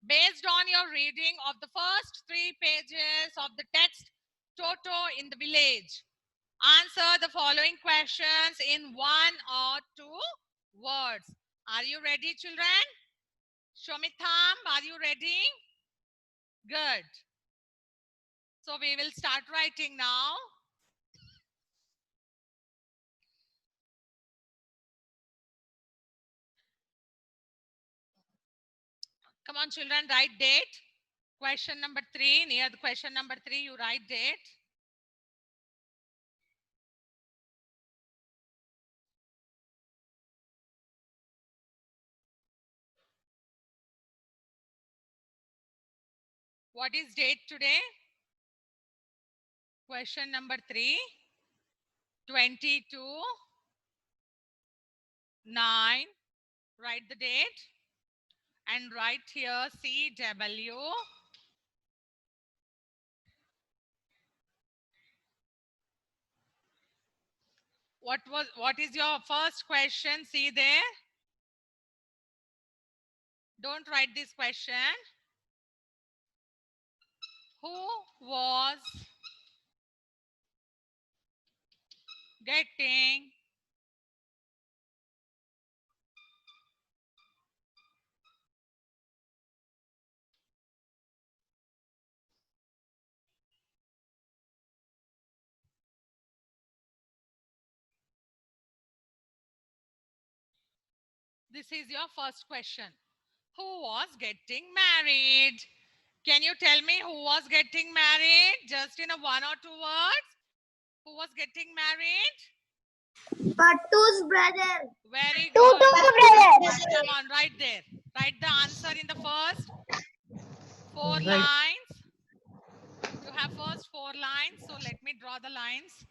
Based on your reading of the first 3 pages of the text, Toto in the village, answer the following questions in 1 or 2 words. Are you ready, children? Show me thumb. Are you ready? Good. So we will start writing now. Come on, children, write date. Question number 3. Near the question number 3, you write date. What is date today? Question number 3. 22/9. Write the date and write here CW. What is your first question? See there. Don't write this question. Who was getting This is your first question. Who was getting married? Can you tell me who was getting married? Just in a 1 or 2 words. Who was getting married? Pattu's brother. Very good. Come on, right there. Write the answer in the first 4 lines. You have first 4 lines. So let me draw the lines.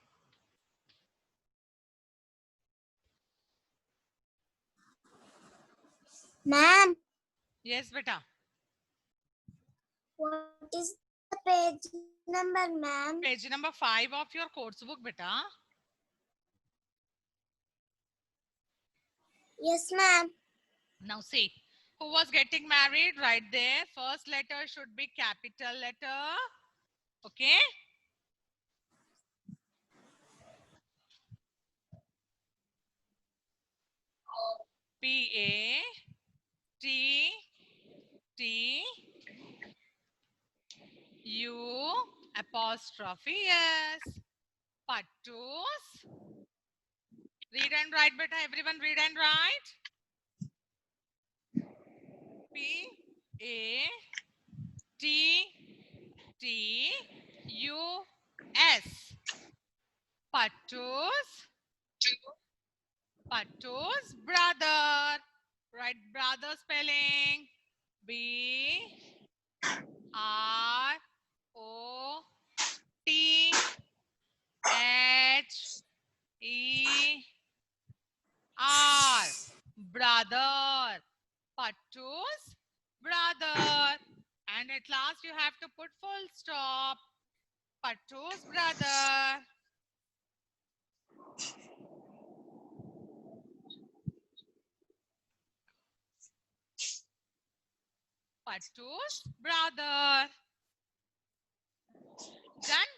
Ma'am, Yes, beta. what is the page number, ma'am? Page number 5 of your course book, beta. Yes, ma'am. Now see, who was getting married? Right there. First letter should be capital letter. Okay. Pattu. Pattus. Read and write, beta. Everyone read and write. Pattus. Pattus. Pattu's brother. Write brother spelling. BROTHER. Brother. Pattu's brother. And at last you have to put full stop. Pattu's brother. Pattu's brother. Done?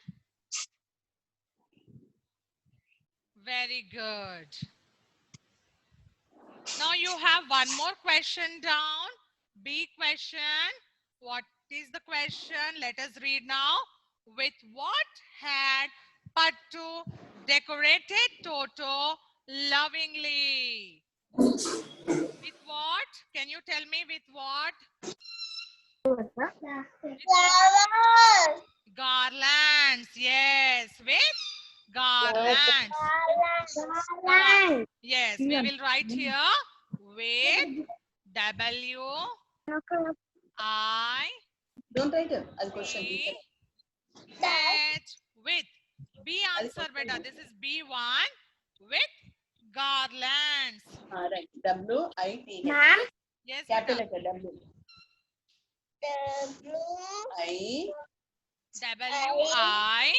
Very good. Now you have one more question down. B question. What is the question? Let us read now. With what had Pattu decorated Toto lovingly? With what? Can you tell me with what? Garlands. Yes, with garlands. Yes, we will write here with W-I. Don't write it. I'll question you. With. B answer, beta. This is B1. With garlands. Right. W-I-T. Ma'am. Yes, Capital beta. letter W. I. W-I.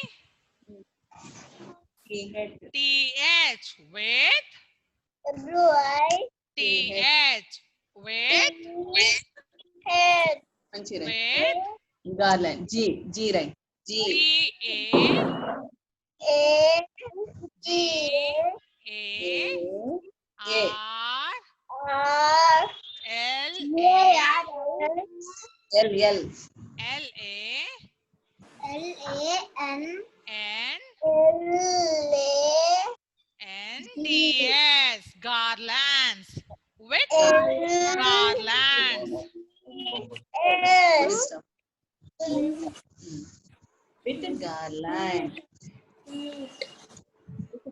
T-H. With. W-I. T-H. With. Head. మంచి right. with garland. G right. G. G A A. R R L L. L A N N L N D S garlands with A garlands. With garland.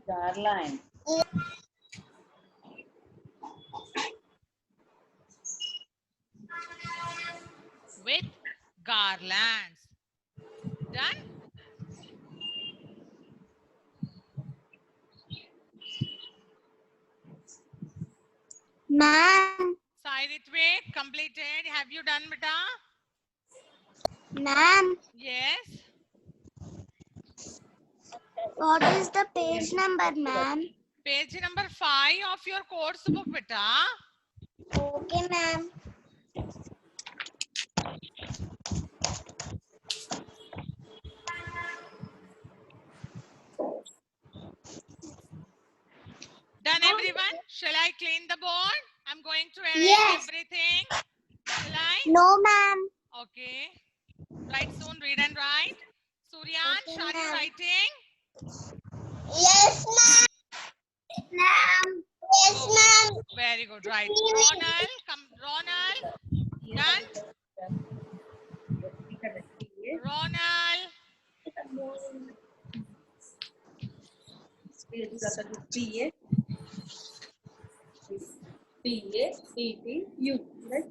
Garland. With garlands. Done? Ma'am, Sai Ritvik, completed. Have you done, beta? ma'am, Yes. what is the page number, ma'am? Page number 5 of your course book, beta. Okay, ma'am. Done, everyone? Shall I clean the board? I'm going to erase Yes. everything. Shall I? No, ma'am. Okay. Write soon, read and write. Suryansh, Okay, are you ma'am. writing? Yes, ma'am. Ma'am. Yes, ma'am. Very good, right. Ronald, come, Ronald. Done? Ronald. PATTU. Right?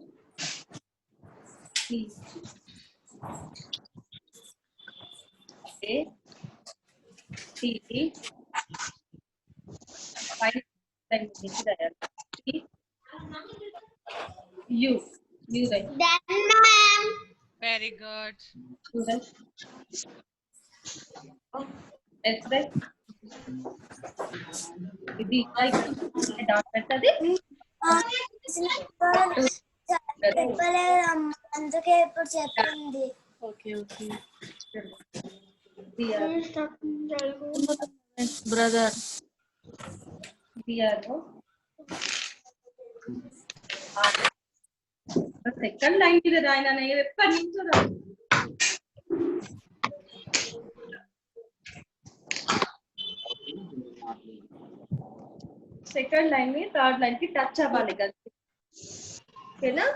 PATT. Five times U. U right. Done, ma'am. Very good. U right. S right. ఇది dot పెట్టది. చెప్పలేదమ్మా అందుకే ఇప్పుడు చెప్పింది okay. Brother second line ఇది రాయన ఎప్పటి నుంచో రా. Second line में third line की टच అవ్వాలి కదా ఓకేనా.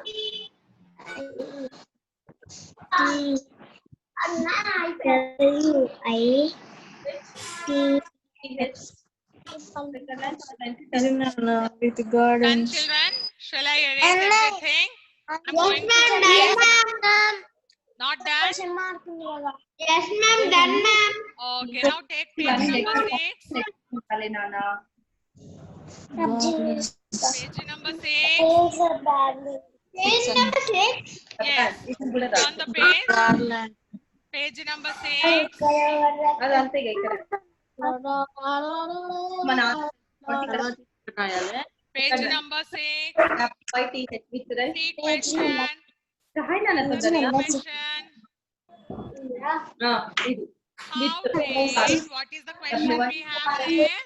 With garden. Done, children? Shall I erase everything? I'm going to erase. Not done? Yes, ma'am. Done, ma'am. Okay, now take page number 6. Page number 6. Page number 6. Yes. On the page. Page number 6. అదంతే ఇక్కడ మన Page number 6. YTH with right. See question. రాయనా తొందరగా. Question. ఇది How did, what is the question we have there?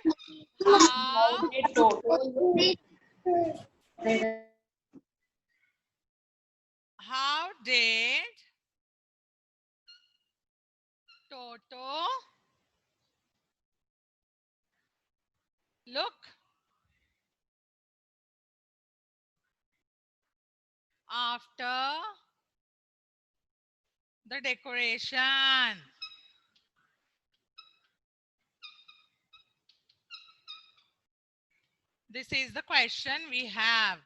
How did Toto look after the decoration? This is the question we have.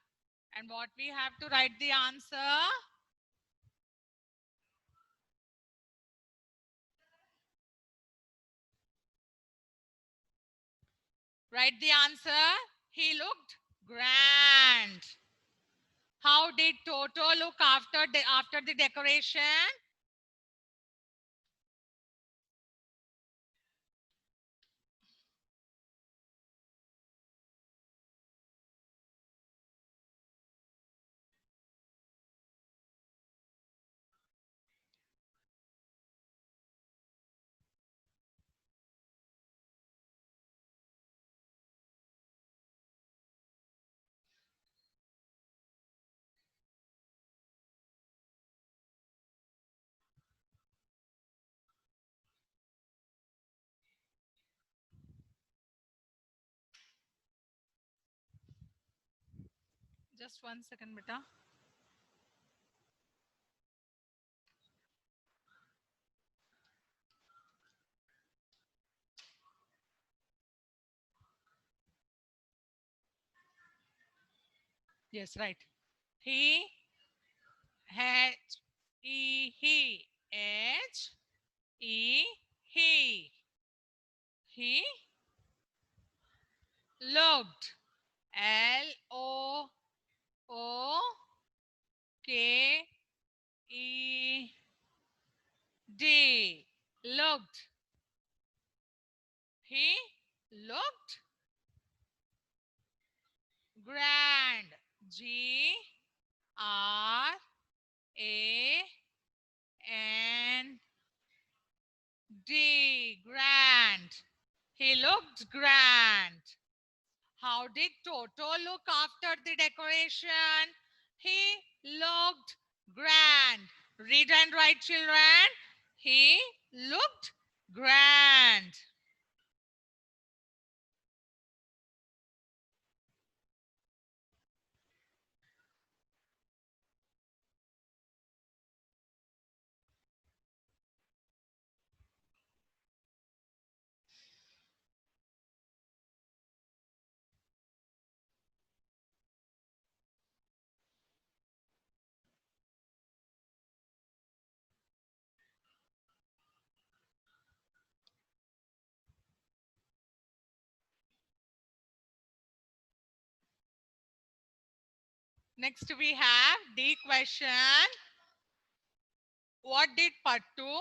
And what we have to write the answer? Write the answer. He looked grand. How did Toto look after the decoration? Just 1 second, beta. Yes, right. He, H, E, he, H, E, he. He looked, L, O, O, K, E, D. Looked. He looked grand. G, R, A, N, D. Grand. He looked grand. How did Toto look after the decoration? He looked grand. Read and write, children. He looked grand. Next we have D question. What did Pattu?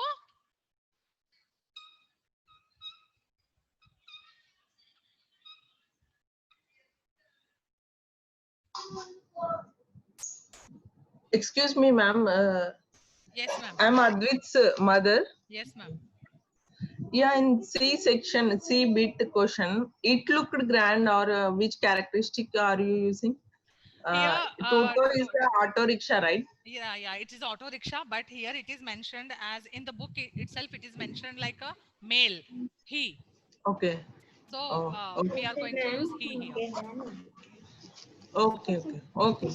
Excuse me, ma'am. Yes, ma'am. I'm Advit's mother. Yes, ma'am. Yeah, in C section, C bit question, it looked grand, or which characteristic are you using? Here, Toto is the auto rickshaw, right? yeah, it is auto rickshaw, but here it is mentioned as in the book itself, it is mentioned like a male, he. Okay. So Oh, we are okay. going to use he here. Okay. Okay.